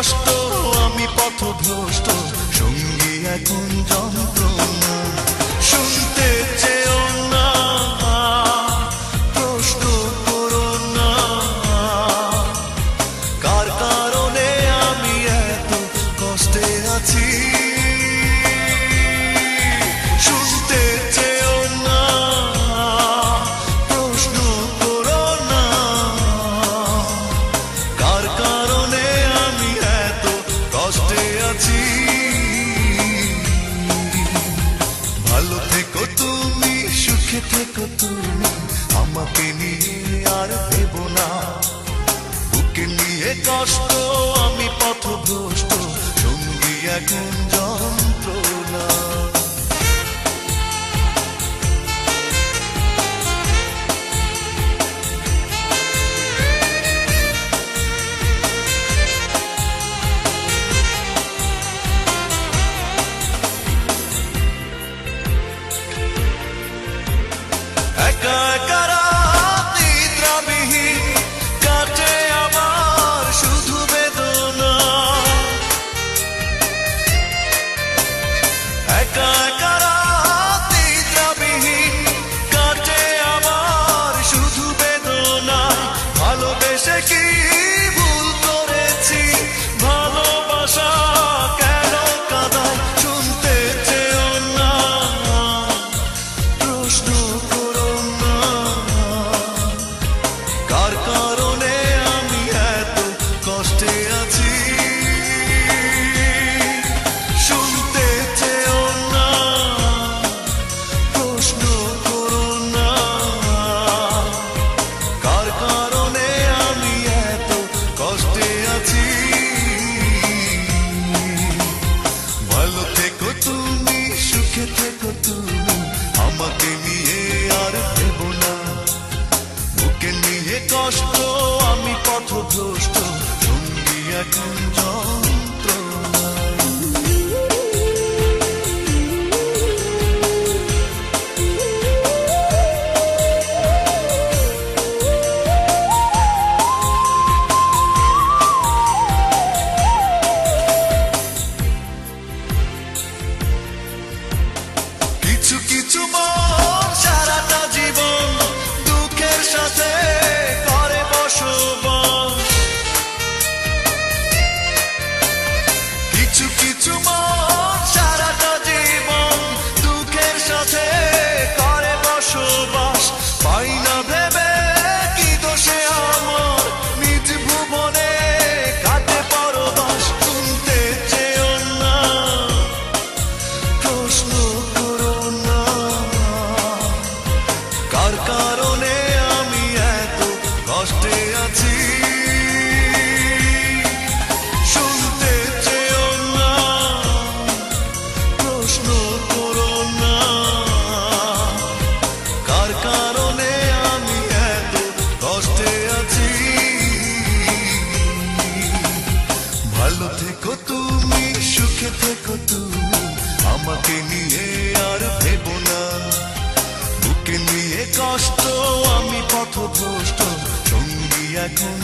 কষ্ট আমি পথভ্রষ্ট, সঙ্গী এখন যন্ত্রণা। শুনতে চেও না, প্রশ্ন করো না, কার কারণে আমি এত কষ্টে আছি। শুনতে চেও না, প্রশ্ন করো না, কার কারণে আমি এত কষ্টে আছি। ভালো থেকো তুমি, সুখে থেকো তুমি, আমাকে নিয়ে আর ভেবো না। বুকে নিয়ে কষ্ট আমি পথভ্রষ্ট, সঙ্গী এখন যন্ত্রণা। একা একা রাত নিদ্রাবিহীন কাটে আমার শুধু বেদনা। একা একা রাত নিদ্রাবিহীন কাটে আমার শুধু বেদনা। ভালোবেসে কি ভুল করেছি, ভালোবাসা কেন কাঁদায়, শুনতে চেও না, প্রশ্ন করো না, কার কারণে আমি এত কষ্টে আছি। শুনতে চেও না, প্রশ্ন করো না, কার কারণে আমি এত কষ্টে আছি। ভালো থেকো তুমি, সুখে থেকো তুমি, আমাকে নিয়ে আর ভেবো না। বুকে নিয়ে কষ্ট আমি পথভ্রষ্ট, সঙ্গী এখন যন্ত্রণা। কিছু কিছু মন সারাটা জীবন দুঃখের সাথে করে বসবাস। কিছু কিছু মন সারাটা জীবন দুঃখের সাথে করে বসবাস। পাই না ভেবে কি দোষে আমার, নিজ ভুবনে কাটে পরবাস। শুনতে চেও না, প্রশ্ন করো না, কার কারণে আমি এত কষ্টে আছি। শুনতে চেও না, প্রশ্ন করো না, কার কারণে আমি এত কষ্টে আছি। ভালো থেকো তুমি, সুখে থেকো তুমি, আমাকে নিয়ে আর ভেবো না। বুকে নিয়ে কষ্ট আমি পথভ্রষ্ট, সঙ্গী এখন